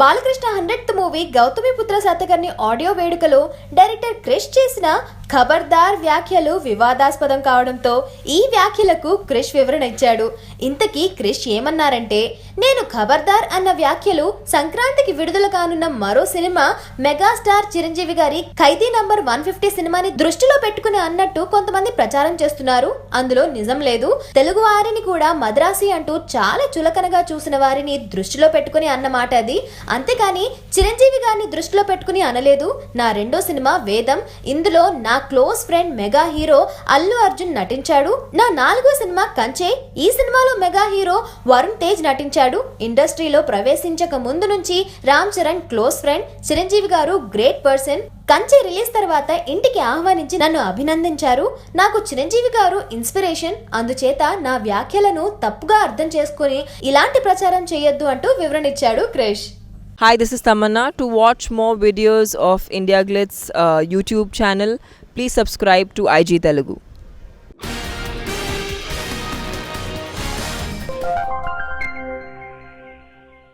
Balakrishna 100th movie Gautamiputra Satakarni audio వేడుకలో director Krish చేసిన ఖబర్దార్ వ్యాఖ్యలు వివాదాస్పదం కావడంతో ఈ వ్యాఖ్యలకు క్రిష్ వివరణ ఇచ్చాడు. ఇంతకీ క్రిష్ ఏమన్నారంటే, నేను ఖబర్దార్ అన్న వ్యాఖ్యలు సంక్రాంతికి విడుదల కానున్న మరో సినిమా మెగాస్టార్ చిరంజీవి గారి ఖైదీ నంబర్ 150 సినిమాని దృష్టిలో పెట్టుకుని అన్నట్టు కొంతమంది ప్రచారం చేస్తున్నారు. అందులో నిజం లేదు. తెలుగు వారిని కూడా మద్రాసి అంటూ చాలా చులకనగా చూసిన వారిని దృష్టిలో పెట్టుకుని అన్నమాట అది. అంతేకాని చిరంజీవి గారిని దృష్టిలో పెట్టుకుని అనలేదు. నా రెండో సినిమా వేదం. ఇందులో నా close friend mega hero Allu Arjun నటించాడు. నా 4వ సినిమా కంచే. ఈ సినిమాలో మెగా హీరో వరుణ్ తేజ్ నటించాడు. ఇండస్ట్రీలో ప్రవేశించక ముందు నుంచి రామ్ చరణ్ క్లోజ్ ఫ్రెండ్. చిరంజీవి గారు గ్రేట్ పర్సన్. కంచె రిలీజ్ తర్వాత ఇంటికి ఆహ్వానించి నన్ను అభినందించారు. నాకు చిరంజీవి గారు ఇన్స్పిరేషన్. అందుచేత నా వ్యాఖ్యలను తప్పుగా అర్థం చేసుకుని ఇలాంటి ప్రచారం చేయొద్దు అంటూ వివరణ ఇచ్చాడు Krish. Hi, this is Tamanna. To watch more videos of India Glitz YouTube channel, please subscribe to IG Telugu.